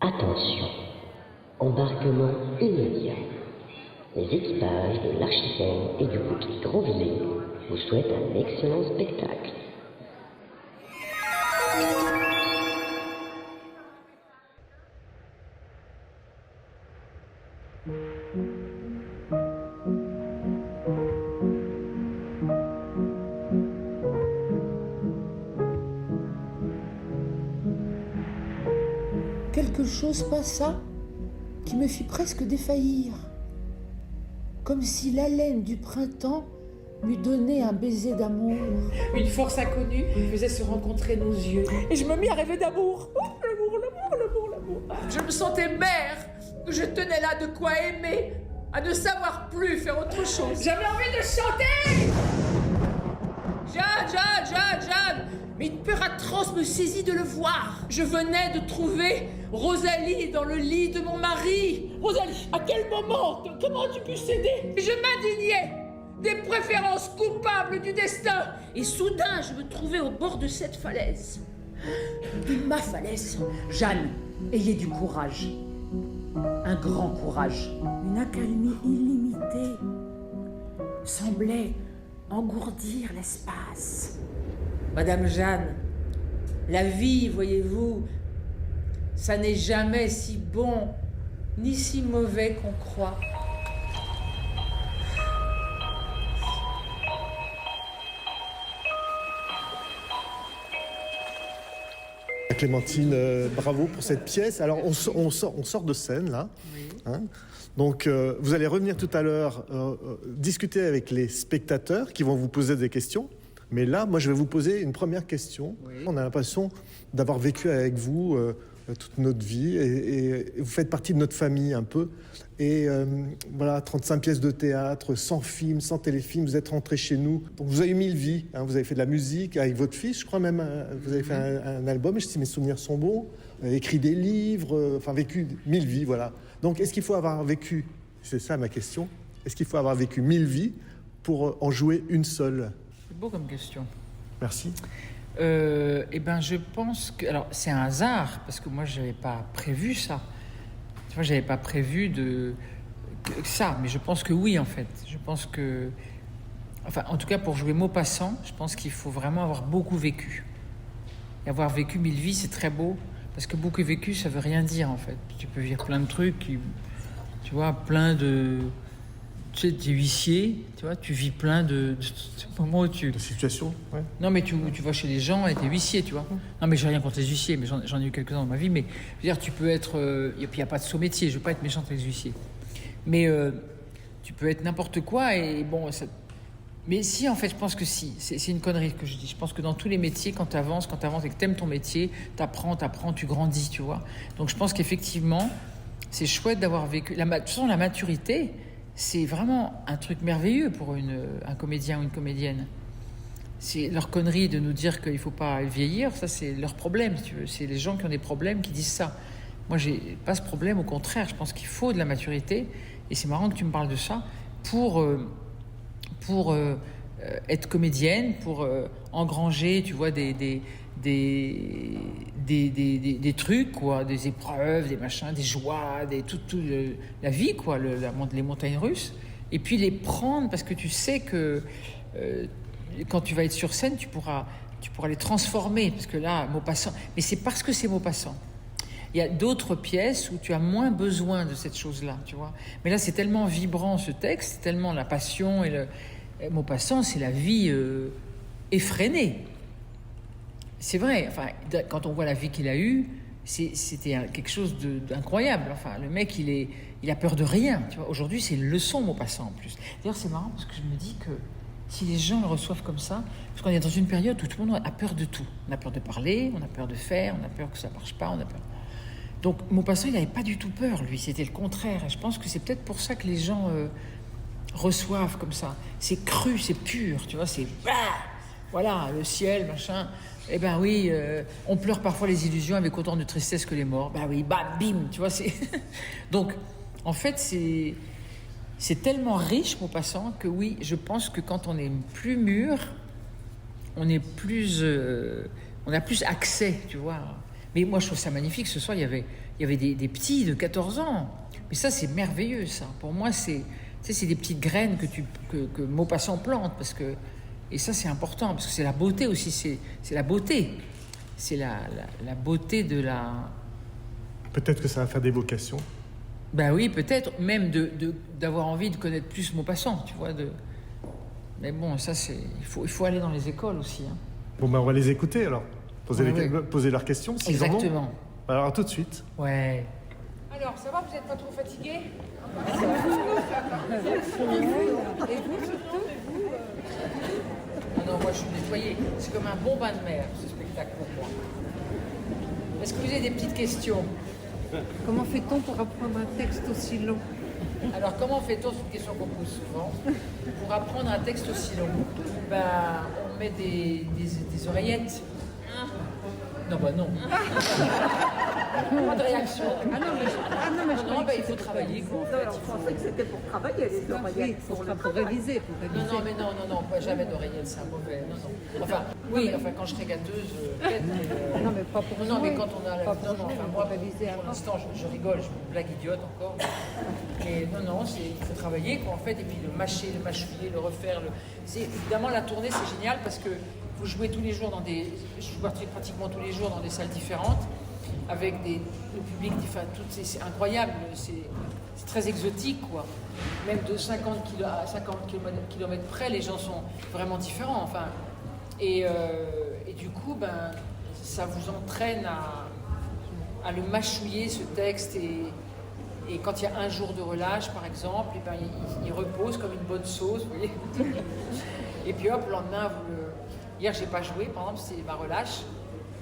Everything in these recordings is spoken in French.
Attention, embarquement immédiat. Les équipages de l'Archipel et du bouquet Grandvilliers vous souhaitent un excellent spectacle. Quelque chose passa qui me fit presque défaillir, comme si l'haleine du printemps m'eût donné un baiser d'amour. Une force inconnue faisait se rencontrer nos yeux. Et je me mis à rêver d'amour. Oh, l'amour, l'amour, l'amour, l'amour. Je me sentais mère, que je tenais là de quoi aimer, à ne savoir plus faire autre chose. J'avais envie de chanter. Jeanne. Mais une peur atroce me saisit de le voir. Je venais de trouver Rosalie dans le lit de mon mari. Rosalie, à quel moment? Comment as-tu pu céder? Je m'indignais des préférences coupables du destin. Et soudain, je me trouvais au bord de cette falaise. Ma falaise. Jeanne, ayez du courage. Un grand courage. Une accalmie illimitée semblait engourdir l'espace. Madame Jeanne, la vie, voyez-vous, ça n'est jamais si bon ni si mauvais qu'on croit. Clémentine, bravo pour cette pièce. Alors on sort de scène là. Oui. Hein. Donc vous allez revenir tout à l'heure discuter avec les spectateurs qui vont vous poser des questions. Mais là, moi je vais vous poser une première question. Oui. On a l'impression d'avoir vécu avec vous toute notre vie et vous faites partie de notre famille un peu. Et voilà, 35 pièces de théâtre, 100 films, 100 téléfilms, vous êtes rentrés chez nous. Donc vous avez eu 1000 vies, hein, vous avez fait de la musique avec votre fils, je crois même, vous avez fait un album, si mes souvenirs sont bons, écrit des livres, enfin vécu 1000 vies, voilà. Donc est-ce qu'il faut avoir vécu, c'est ça ma question, est-ce qu'il faut avoir vécu 1000 vies pour en jouer une seule? C'est beau comme question. Merci. Eh ben, je pense que... Alors, c'est un hasard, parce que moi, je n'avais pas prévu ça. Tu vois, je n'avais pas prévu ça, mais je pense que oui, en fait. Je pense que... Enfin, en tout cas, pour jouer Maupassant, je pense qu'il faut vraiment avoir beaucoup vécu. Et avoir vécu 1000 vies, c'est très beau, parce que beaucoup vécu, ça veut rien dire, en fait. Tu peux vivre plein de trucs, tu vois, plein de... Tu sais, tu es huissier, tu vois, tu vis plein de moments où tu... De situation, ouais. Non, mais tu vas chez les gens et t'es huissier, tu vois. Non, mais j'ai rien contre les huissiers, mais j'en ai eu quelques-uns dans ma vie. Mais je veux dire, tu peux être... et puis, il n'y a pas de saut métier. Je veux pas être méchante avec les huissiers. Mais tu peux être n'importe quoi et bon... Ça... Mais si, en fait, je pense que si. C'est une connerie que je dis. Je pense que dans tous les métiers, quand tu avances et que tu aimes ton métier, t'apprends, tu grandis, tu vois. Donc, je pense qu'effectivement, c'est chouette d'avoir vécu... De toute façon, la maturité... C'est vraiment un truc merveilleux pour un comédien ou une comédienne. C'est leur connerie de nous dire qu'il ne faut pas vieillir, ça c'est leur problème, si tu veux. C'est les gens qui ont des problèmes qui disent ça. Moi, j'ai pas ce problème, au contraire, je pense qu'il faut de la maturité. Et c'est marrant que tu me parles de ça pour être comédienne, pour engranger, tu vois, des trucs, quoi, des épreuves, des machins, des joies, la vie, quoi, les montagnes russes, et puis les prendre parce que tu sais que quand tu vas être sur scène, tu pourras les transformer, parce que là, Maupassant, mais c'est parce que c'est Maupassant. Il y a d'autres pièces où tu as moins besoin de cette chose-là, tu vois. Mais là, c'est tellement vibrant ce texte, c'est tellement la passion Maupassant, c'est la vie effrénée. C'est vrai, enfin, quand on voit la vie qu'il a eue, c'était quelque chose d'incroyable. Enfin, le mec, il a peur de rien. Tu vois. Aujourd'hui, c'est une leçon, Maupassant, en plus. D'ailleurs, c'est marrant parce que je me dis que si les gens le reçoivent comme ça, parce qu'on est dans une période où tout le monde a peur de tout. On a peur de parler, on a peur de faire, on a peur que ça marche pas, on a peur... Donc, Maupassant, il n'avait pas du tout peur, lui. C'était le contraire. Et je pense que c'est peut-être pour ça que les gens reçoivent comme ça. C'est cru, c'est pur, tu vois, c'est... Voilà, le ciel, machin... Eh ben oui, on pleure parfois les illusions avec autant de tristesse que les morts. Ben oui, bam, bim, tu vois, c'est... Donc, en fait, c'est tellement riche, Maupassant, que oui, je pense que quand on est plus mûr, on a plus accès, tu vois. Mais moi, je trouve ça magnifique. Ce soir, il y avait des petits de 14 ans. Mais ça, c'est merveilleux, ça. Pour moi, c'est des petites graines que Maupassant plante. Et ça, c'est important, parce que c'est la beauté aussi. C'est la beauté. C'est la beauté de la... Peut-être que ça va faire des vocations. Ben oui, peut-être. Même d'avoir envie de connaître plus Maupassant, tu vois. Mais bon, ça, il faut aller dans les écoles aussi. Hein. Bon, on va les écouter, alors. Poser leurs questions, s'ils en ont. Exactement. Alors, à tout de suite. Ouais. Alors, ça va, vous n'êtes pas trop fatigué? Et vous, surtout? Non, moi, je suis nettoyée. C'est comme un bon bain de mer, ce spectacle pour moi. Est-ce que vous avez des petites questions? Comment fait-on pour apprendre un texte aussi long? Alors, comment fait-on, c'est une question qu'on pose souvent, pour apprendre un texte aussi long? Ben, on met des oreillettes. Non, bah non. Pas de réaction. Non, il faut travailler. Quoi, en fait. Je pensais que c'était pour travailler les oreillettes. Pour réviser. Non, mais non, pas jamais d'oreillettes, c'est un mauvais. Non. Enfin, oui, quand je serai gâteuse, peut-être. Non, mais pas pour Non, mais quand on a la... moi, réviser pour l'instant, je rigole, je fais une blague idiote encore. Mais non, il faut travailler, quoi, en fait, et puis le mâcher, le mâchouiller, le refaire. Évidemment, la tournée, c'est génial parce que vous jouez tous les jours je joue pratiquement tous les jours dans des salles différentes, avec le public différent. C'est incroyable, c'est très exotique, quoi. Même de 50 km près, les gens sont vraiment différents. Enfin, et du coup, ben, ça vous entraîne à le mâchouiller, ce texte. Et quand il y a un jour de relâche, par exemple, et ben, il repose comme une bonne sauce, vous voyez. Et puis hop, le lendemain, hier, j'ai pas joué, par exemple, c'était ma relâche.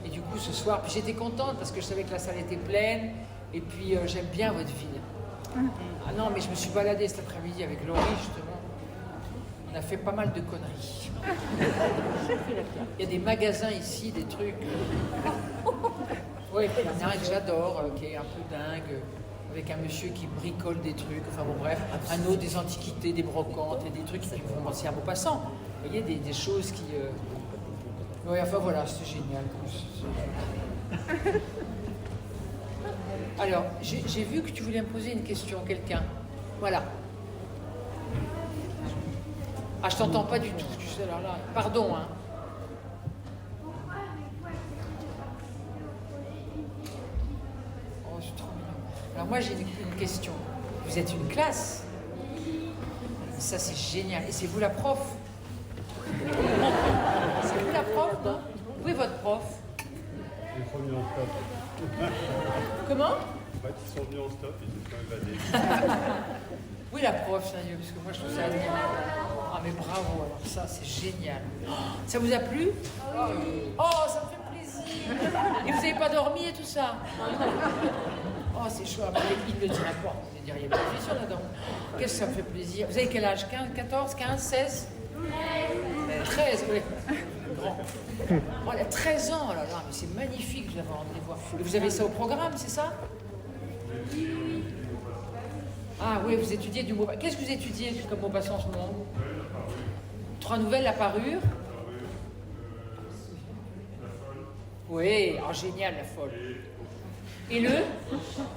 Et du coup, ce soir, puis j'étais contente parce que je savais que la salle était pleine. Et puis, j'aime bien votre ville. Ah non, mais je me suis baladée cet après-midi avec Laurie, justement. On a fait pas mal de conneries. Il y a des magasins ici, des trucs. Oui, il y en a un que j'adore, qui est un peu dingue, avec un monsieur qui bricole des trucs. Enfin bon, bref, un autre des antiquités, des brocantes et des trucs qui font penser à Maupassant. Vous voyez, des choses qui... Oui, enfin voilà, c'est génial. Alors, j'ai vu que tu voulais me poser une question, quelqu'un. Voilà. Ah, je t'entends pas du tout, tu sais, alors là, pardon, hein. Oh, c'est trop mignon. Alors moi, j'ai une question. Vous êtes une classe? Ça, c'est génial. Et c'est vous la prof? C'est vous la prof, non? Où est votre prof? Ils sont venus en stop. Comment? Ils sont venus en stop et ils se sont évadés. Oui, la prof, sérieux, parce que moi je trouve ça admirable. Ah, mais bravo, alors ça, c'est génial. Oh, ça vous a plu? Oh, ça me fait plaisir. Et vous n'avez pas dormi et tout ça? Oh, c'est chaud. Il ne dirait pas. Il ne dirait pas de sur là-dedans. Qu'est-ce que ça me fait plaisir? Vous avez quel âge? 15, 14, 15, 16? 13, oui. Grand. Oh, elle a 13 ans, là, mais c'est magnifique, je l'avais envie de les voir. Et vous avez ça au programme, c'est ça? Ah oui, vous étudiez du Maupassant. Qu'est-ce que vous étudiez comme Maupassant en ce moment? 3 nouvelles, la parure. Oui, oh, génial, la folle. Et le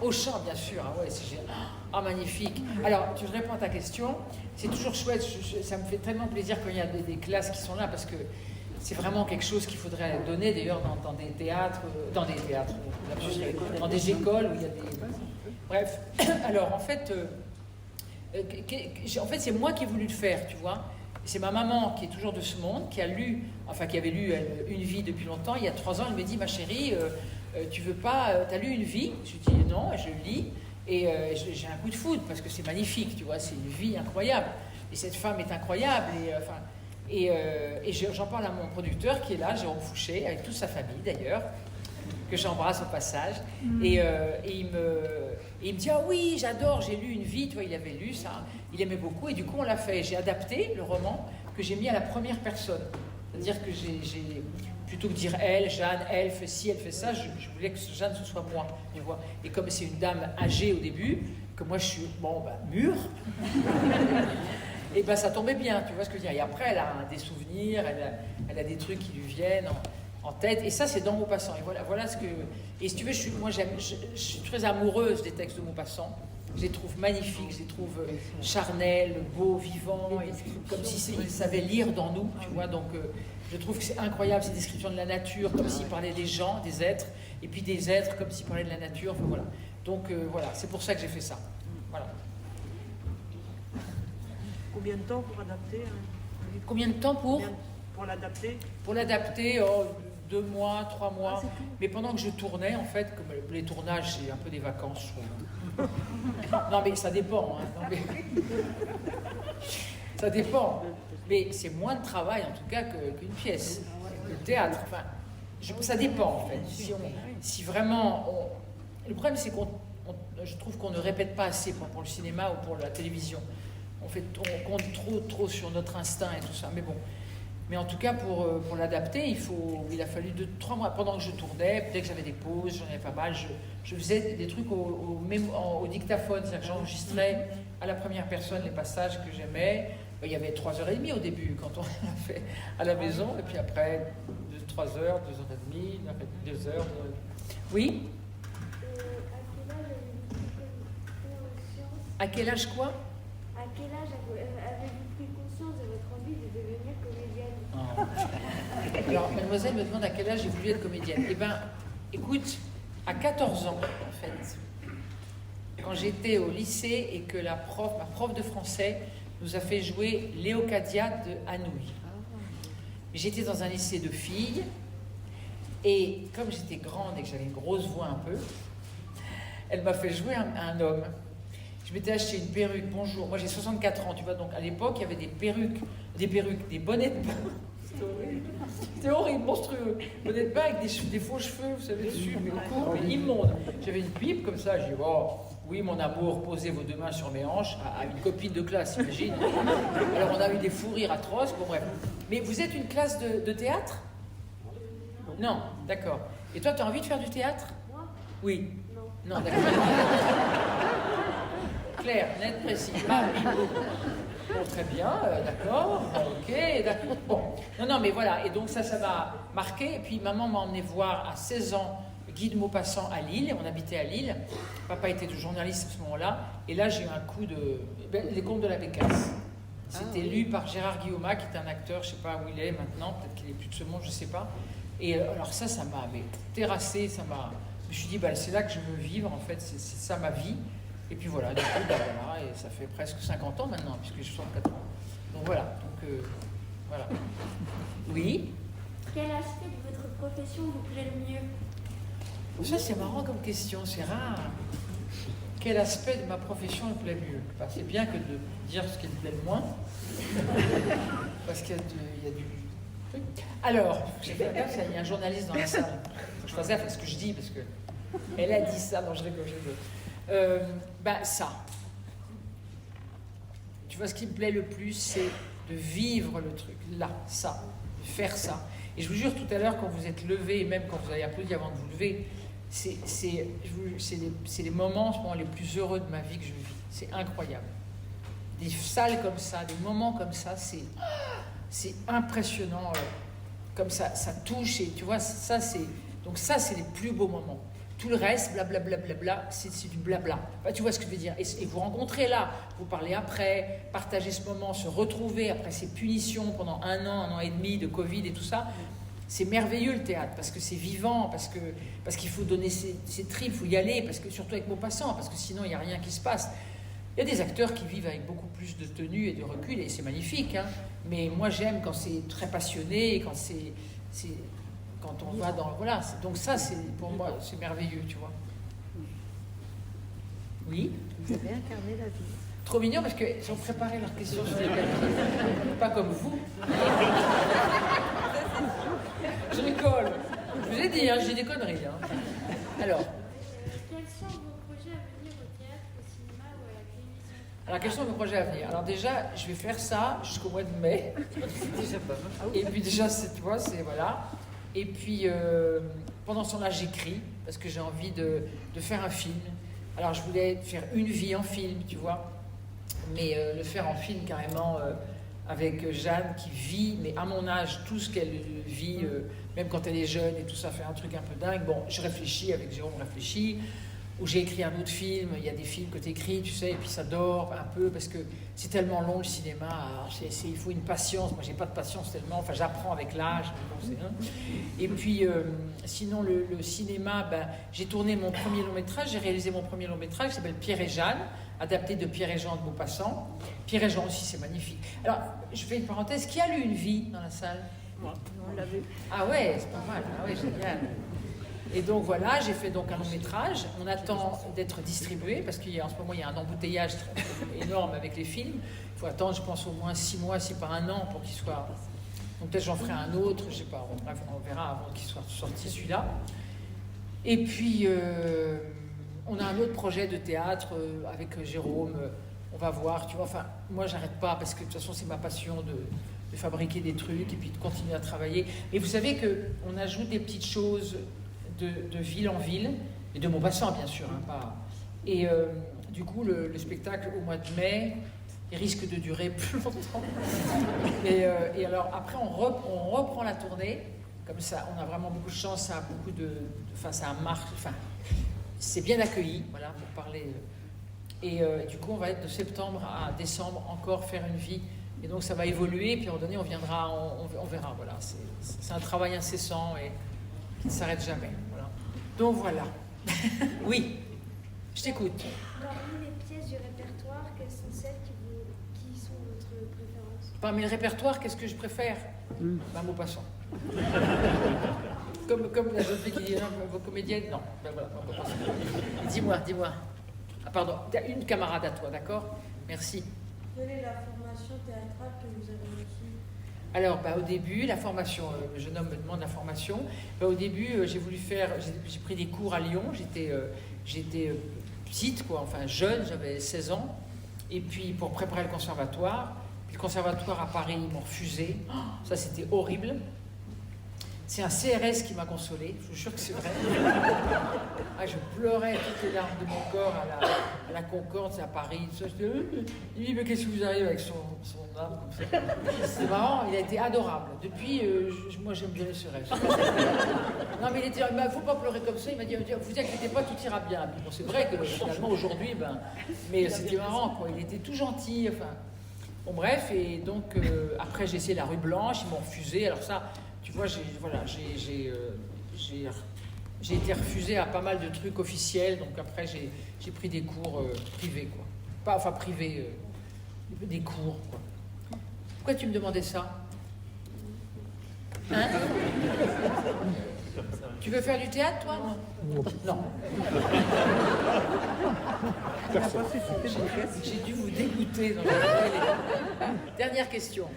au chant, bien sûr. Ah ouais, c'est génial. Ah, magnifique. Alors, je réponds à ta question. C'est toujours chouette. Ça me fait tellement plaisir quand il y a des classes qui sont là parce que c'est vraiment quelque chose qu'il faudrait donner d'ailleurs dans des théâtres, dans des écoles où il y a des... Bref. Alors, en fait, c'est moi qui ai voulu le faire, tu vois. C'est ma maman qui est toujours de ce monde, qui avait lu Une vie depuis longtemps. Il y a 3 ans, elle me dit, ma chérie, tu veux pas, t'as lu Une vie? Je lui dis non, je lis. Et j'ai un coup de foudre parce que c'est magnifique, tu vois, c'est une vie incroyable. Et cette femme est incroyable. Et j'en parle à mon producteur qui est là, Jérôme Fouché, avec toute sa famille d'ailleurs, que j'embrasse au passage. Et il me dit, ah oui, j'adore, j'ai lu Une vie, tu vois, il avait lu ça, il aimait beaucoup. Et du coup, on l'a fait. J'ai adapté le roman que j'ai mis à la première personne. C'est-à-dire que j'ai plutôt que dire elle, Jeanne, elle fait ci, elle fait ça, je voulais que Jeanne, ce soit moi, tu vois. Et comme c'est une dame âgée au début, que moi je suis, mûre, et ça tombait bien, tu vois ce que je veux dire. Et après, elle a des souvenirs, elle a des trucs qui lui viennent en en tête. Et ça, c'est dans Maupassant. Et voilà ce que... Et si tu veux, je suis très amoureuse des textes de Maupassant. Je les trouve magnifiques, je les trouve charnels, beaux, vivants, et comme s'ils savaient lire dans nous, tu vois. Donc, je trouve que c'est incroyable, ces descriptions de la nature, comme s'ils parlaient des gens, des êtres, et puis des êtres comme s'ils parlaient de la nature. Enfin, voilà. Donc, voilà, c'est pour ça que j'ai fait ça. Voilà. Combien de temps pour adapter Combien de temps pour l'adapter? Pour l'adapter, 2 mois, 3 mois. Mais pendant que je tournais, en fait, comme les tournages, c'est un peu des vacances, je trouve. Non, mais ça dépend. Hein. Non, mais... ça dépend. Mais c'est moins de travail, en tout cas, qu'une pièce, que le théâtre. Enfin, ça dépend, en fait. Si vraiment... Le problème, c'est je trouve qu'on ne répète pas assez pour le cinéma ou pour la télévision. On compte trop sur notre instinct et tout ça. Mais bon. Mais en tout cas, pour l'adapter, il a fallu 2-3 mois. Pendant que je tournais, dès que j'avais des pauses, j'en avais pas mal, je faisais des trucs au dictaphone. C'est-à-dire que j'enregistrais à la première personne les passages que j'aimais. Il y avait 3h30 au début, quand on l'a fait à la maison. Et puis après, 3h, 2h30, 2h. Oui. À quel âge quoi? À quel âge avez-vous pris conscience de votre envie de devenir comédienne? Alors, mademoiselle me demande à quel âge j'ai voulu être comédienne. Eh bien, écoute, à 14 ans, en fait, quand j'étais au lycée et que ma prof de français nous a fait jouer Léocadia de Anouilh. J'étais dans un lycée de filles, et comme j'étais grande et que j'avais une grosse voix un peu, elle m'a fait jouer un homme. Je m'étais acheté une perruque, bonjour, moi j'ai 64 ans, tu vois, donc à l'époque il y avait des bonnets de bain, c'était horrible, monstrueux, bonnets de bain avec des faux cheveux, vous savez, dessus, mais courts, mais immondes. J'avais une pipe comme ça, j'ai dit, oh, oui mon amour, posez vos 2 mains sur mes hanches, à une copine de classe, imagine. Alors on a eu des fous rires atroces, bon bref. Mais vous êtes une classe de théâtre? Non, d'accord. Et toi, tu as envie de faire du théâtre? Moi? Oui. Non. Non, d'accord. Clair, net, précis. Ah, oui. Bon, très bien, d'accord, ok, d'accord. Bon, non, mais voilà, et donc ça m'a marqué. Et puis maman m'a emmené voir à 16 ans Guy de Maupassant à Lille, on habitait à Lille. Papa était journaliste à ce moment-là, et là j'ai eu un coup de... Les Contes de la Bécasse. C'était lu par Gérard Guillaumat, qui est un acteur, je ne sais pas où il est maintenant, peut-être qu'il est plus de ce monde, je ne sais pas. Et alors ça m'a terrassé, je me suis dit, c'est là que je veux vivre, en fait, c'est ça ma vie. Et puis voilà, du coup, voilà, et ça fait presque 50 ans maintenant, puisque j'ai 64 ans. Donc voilà, voilà. Oui? Quel aspect de votre profession vous plaît le mieux? Ça, c'est marrant comme question, c'est rare. Quel aspect de ma profession me plaît mieux? C'est bien que de dire ce qui me plaît le moins, parce qu'il y a du truc. Alors, j'ai fait gaffe, il y a un journaliste dans la salle. Faut que je fasse gaffe à ce que je dis, parce que elle a dit ça, non, je rigole. Ça. Tu vois, ce qui me plaît le plus, c'est de vivre le truc, là, ça, de faire ça. Et je vous jure, tout à l'heure, quand vous êtes levé, et même quand vous avez applaudi avant de vous lever, c'est les moments les plus heureux de ma vie que je vis. C'est incroyable. Des salles comme ça, des moments comme ça, c'est impressionnant. Comme ça touche, et tu vois, donc ça, c'est les plus beaux moments. Tout le reste, blablabla, c'est du blabla. Tu vois ce que je veux dire. Et vous rencontrez là, vous parlez après, partagez ce moment, se retrouver après ces punitions pendant 1 an et demi de Covid et tout ça. C'est merveilleux le théâtre, parce que c'est vivant, parce qu'il faut donner ses tripes, il faut y aller, parce que, surtout avec Maupassant, parce que sinon il n'y a rien qui se passe. Il y a des acteurs qui vivent avec beaucoup plus de tenue et de recul, et c'est magnifique, hein. Mais moi j'aime quand c'est très passionné, quand on va dans... Voilà, donc ça, pour moi, c'est merveilleux, tu vois. Oui? Vous avez incarné la vie. Trop mignon, parce qu'ils ont préparé leurs questions sur les papiers. Pas comme vous. Je rigole. Je vous ai dit, j'ai des conneries. Alors. Quels sont vos projets à venir au théâtre, au cinéma ou à la télévision? Alors, quels sont vos projets à venir? Alors déjà, je vais faire ça jusqu'au mois de mai. Déjà pas mal. Et puis déjà, tu vois, voilà. Et puis, pendant ce temps-là, j'écris, parce que j'ai envie de faire un film. Alors, je voulais faire une vie en film, tu vois, mais le faire en film carrément avec Jeanne qui vit, mais à mon âge, tout ce qu'elle vit, même quand elle est jeune et tout ça, fait un truc un peu dingue. Bon, je réfléchis, avec Jérôme réfléchit, où j'ai écrit un autre film, il y a des films que tu écris, tu sais, et puis ça dort un peu, parce que c'est tellement long le cinéma, il faut une patience, moi j'ai pas de patience tellement, enfin j'apprends avec l'âge, mais bon, c'est, hein. Et puis sinon le cinéma, j'ai tourné mon premier long métrage, j'ai réalisé mon premier long métrage qui s'appelle Pierre et Jeanne, adapté de Pierre et Jean de Maupassant. Pierre et Jean aussi, c'est magnifique. Alors, je fais une parenthèse, qui a lu Une vie dans la salle? Moi, on l'a vu. Ah ouais, c'est pas mal, ah ouais, génial. Et donc voilà, j'ai fait donc un long métrage. On attend d'être distribué parce qu'en ce moment il y a un embouteillage énorme avec les films. Il faut attendre, je pense, au moins 6 mois, si pas un an, pour qu'il soit. Donc peut-être j'en ferai un autre, je sais pas. Bref, on verra avant qu'il soit sorti celui-là. Et puis on a un autre projet de théâtre avec Jérôme. On va voir, tu vois. Enfin, moi j'arrête pas parce que de toute façon c'est ma passion de fabriquer des trucs et puis de continuer à travailler. Et vous savez qu'on ajoute des petites choses de ville en ville, et de Maupassant bien sûr, hein, pas. Et du coup le spectacle au mois de mai, il risque de durer plus longtemps. Et alors après on reprend la tournée, comme ça on a vraiment beaucoup de chance, ça a beaucoup enfin ça marche, enfin c'est bien accueilli, voilà, pour parler. Et du coup on va être de septembre à décembre encore faire une vie. Et donc ça va évoluer, puis à un moment donné on viendra, on verra, voilà. C'est un travail incessant et qui ne s'arrête jamais. Voilà. Donc voilà. Oui, je t'écoute. Parmi les pièces du répertoire, quelles sont celles qui sont votre préférence? Parmi le répertoire, qu'est-ce que je préfère? Maupassant. comme la jeune fille qui dit vos comédiennes, non. Ben voilà, Maupassant. Dis-moi. Ah pardon, une camarade à toi, d'accord? Merci. Quelle est la formation théâtrale que vous avez reçue? Alors, au début, la formation, le jeune homme me demande la formation. Au début, j'ai pris des cours à Lyon. J'étais petite, quoi, enfin jeune, j'avais 16 ans. Et puis, pour préparer le conservatoire, à Paris, ils m'ont refusé. Oh, ça, c'était horrible. C'est un CRS qui m'a consolée, je vous jure que c'est vrai. Ah, je pleurais toutes les larmes de mon corps à la Concorde, c'est à Paris. Je dis, mais qu'est-ce que vous arrivez avec son âme comme ça? C'est marrant, il a été adorable. Depuis, moi j'aime bien les CRS. Non mais il était, il faut pas pleurer comme ça, il m'a dit, vous inquiétez pas, tout ira bien. Puis bon, c'est vrai que finalement aujourd'hui, mais c'était marrant, quoi. Il était tout gentil, enfin. Bon bref, et donc après j'ai essayé la rue Blanche, ils m'ont refusé, alors ça... Tu vois, j'ai été refusée à pas mal de trucs officiels, donc après j'ai pris des cours privés, quoi. Enfin privés, des cours, quoi. Pourquoi tu me demandais ça? Hein? Tu veux faire du théâtre, toi? Non. J'ai dû vous dégoûter. Dans Dernière question.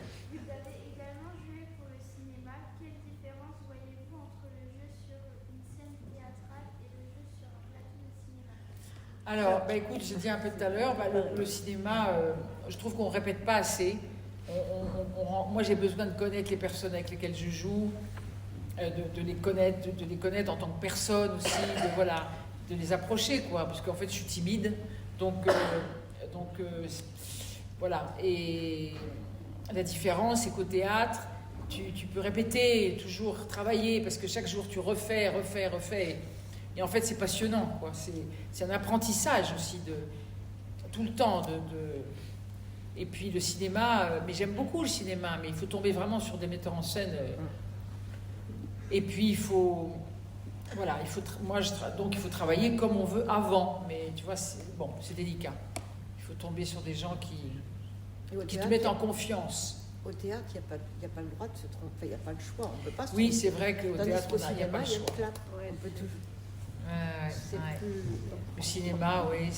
Alors, écoute, j'ai dit un peu tout à l'heure, le cinéma, je trouve qu'on ne répète pas assez. Moi, j'ai besoin de connaître les personnes avec lesquelles je joue, de les connaître en tant que personne aussi, de les approcher, quoi, parce qu'en fait, je suis timide. Donc voilà. Et la différence, c'est qu'au théâtre, tu peux répéter, toujours travailler, parce que chaque jour, tu refais. Et en fait, c'est passionnant, quoi. C'est un apprentissage aussi tout le temps. Et puis le cinéma, mais j'aime beaucoup le cinéma, mais il faut tomber vraiment sur des metteurs en scène. Et puis il faut travailler comme on veut avant. Mais tu vois, c'est délicat. Il faut tomber sur des gens qui te mettent en confiance. Au théâtre, il n'y a pas le droit de se tromper, il n'y a pas le choix. On peut pas se oui, tromper. c'est vrai qu'au théâtre, il n'y a pas le choix. On peut toujours. Le cinéma, oui,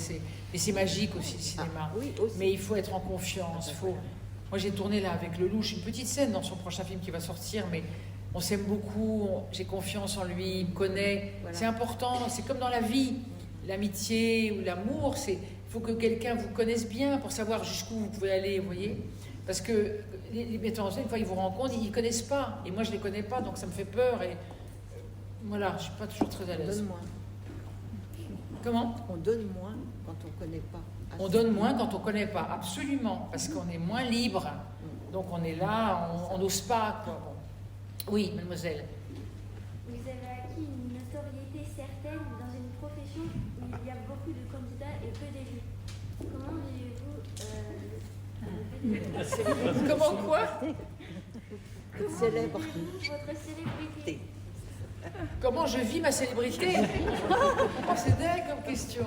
mais c'est magique aussi le cinéma. Oui, aussi. Mais il faut être en confiance. Moi, j'ai tourné là avec Lelouch une petite scène dans son prochain film qui va sortir, mais on s'aime beaucoup, j'ai confiance en lui, il me connaît. Voilà. C'est important, c'est comme dans la vie, l'amitié ou l'amour. Il faut que quelqu'un vous connaisse bien pour savoir jusqu'où vous pouvez aller, vous voyez. Parce que les metteurs en scène, une fois ils vous rencontrent, ils ne connaissent pas. Et moi, je ne les connais pas, donc ça me fait peur. Et voilà, je ne suis pas toujours très à l'aise. On donne moins. Comment? On donne moins quand on ne connaît pas. On donne moins quand on ne connaît pas, absolument, parce qu'on est moins libre. Donc on est là, on n'ose pas, quoi. Bon. Oui, mademoiselle. Vous avez acquis une notoriété certaine dans une profession où il y a beaucoup de candidats et peu d'élus. Comment vivez-vous Comment quoi? Célèbre. votre célébrité? Comment je vis ma célébrité? Oh, c'est dingue comme question.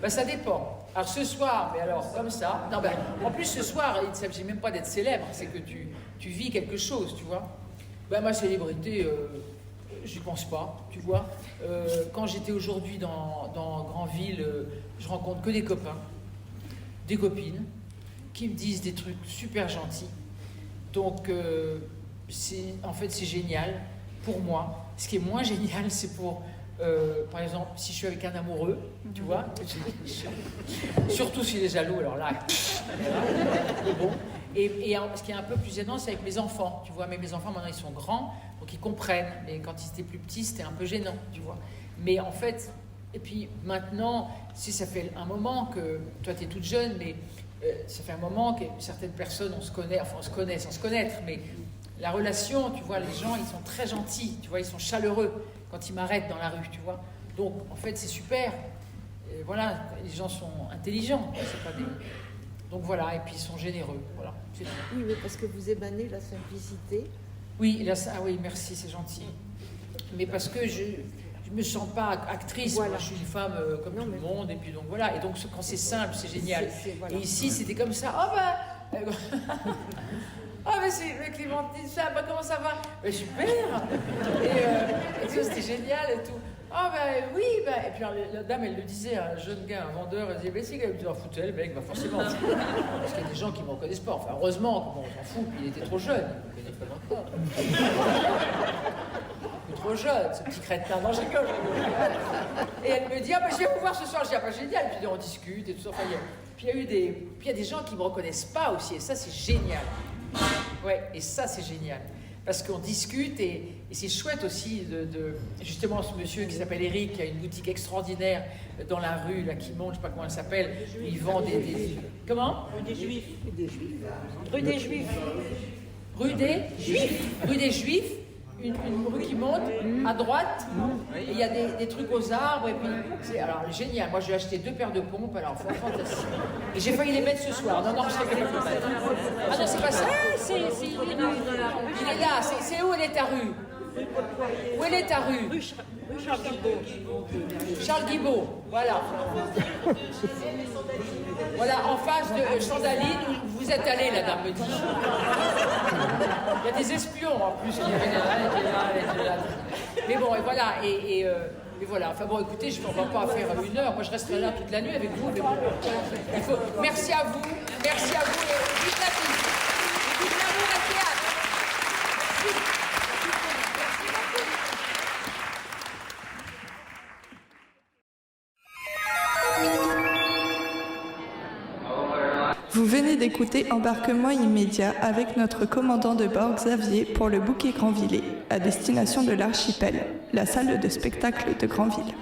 Ben, ça dépend. Alors ce soir, mais alors comme ça. Non, ben, en plus ce soir, il ne s'agit même pas d'être célèbre, c'est que tu vis quelque chose, tu vois. Ben, ma célébrité, j'y pense pas, tu vois. Quand j'étais aujourd'hui dans Granville, je rencontre que des copains, des copines, qui me disent des trucs super gentils. Donc, en fait, c'est génial pour moi. Ce qui est moins génial, c'est pour, par exemple, si je suis avec un amoureux, tu vois, surtout s'il est jaloux, alors là, bon. Et ce qui est un peu plus gênant, c'est avec mes enfants, tu vois. Mais mes enfants, maintenant, ils sont grands, donc ils comprennent. Mais quand ils étaient plus petits, c'était un peu gênant, tu vois. Mais en fait, et puis maintenant, si ça fait un moment que, toi, tu es toute jeune, mais ça fait un moment que certaines personnes, on se connaît, enfin, on se connaît sans se connaître, mais la relation, tu vois, les gens, ils sont très gentils, tu vois, ils sont chaleureux quand ils m'arrêtent dans la rue, tu vois. Donc, en fait, c'est super. Et voilà, les gens sont intelligents, c'est pas des... Donc voilà, et puis ils sont généreux, voilà. C'est tout. Oui, mais parce que vous émanez la simplicité. Oui, là, ah oui, merci, c'est gentil. Mais parce que je me sens pas actrice, Voilà. moi, je suis une femme comme Non, tout le mais- monde, et puis donc voilà. Et donc quand c'est simple, c'est génial. Voilà. Et ici, c'était comme ça. Oh ben, ah mais c'est Clémentine, ça, bah, comment ça va? Ben, super. Et tout, c'était génial et tout. Ah ben oui, ben. Et puis alors, la dame, elle le disait à un jeune gars, un vendeur, elle disait, ben c'est quand même, tu t'en foutais, le mec, bah forcément. Parce qu'il y a des gens qui ne me reconnaissent pas. Enfin, heureusement, comment on s'en fout, puis il était trop jeune. Il ne me connaît pas encore. Il est trop jeune, ce petit crétin. Non, je rigole. Et elle me dit, ah ben je vais vous voir ce soir. Je dis, ah ben génial. Puis on discute et tout ça. Enfin, puis il y a des gens qui ne me reconnaissent pas aussi. Et ça, c'est génial. Ouais, et ça, c'est génial. Parce qu'on discute et c'est chouette aussi justement ce monsieur qui s'appelle Eric, qui a une boutique extraordinaire dans la rue, là, qui monte, je ne sais pas comment elle s'appelle, où il vend des... Comment? Rue des Juifs. Rue des Juifs. Rue des Juifs. Rue des Juifs, une rue qui monte à droite, et il y a des trucs aux arbres, et puis c'est alors génial. Moi j'ai acheté 2 paires de pompes, alors fantastique. Et j'ai failli les mettre ce soir. Non, je sais pas. Ah non, c'est pas ça. Il est là. C'est où elle est ta rue? Où elle est ta rue? Rue Charles Guibault. Charles Guibault, voilà. Voilà, en face de Chandaline, où vous êtes allé, la dame me dit. Il y a des espions en plus qui viennent là. Mais bon, et voilà, et voilà. Enfin bon, écoutez, on ne va pas faire 1 heure. Moi, je resterai là toute la nuit avec vous. Mais bon, merci à vous. Merci à vous. Et vive la vie. Et vive l'amour au théâtre. Merci. Vous venez d'écouter Embarquement immédiat avec notre commandant de bord Xavier pour le Bouquet Grandvillers, à destination de l'archipel, la salle de spectacle de Granville.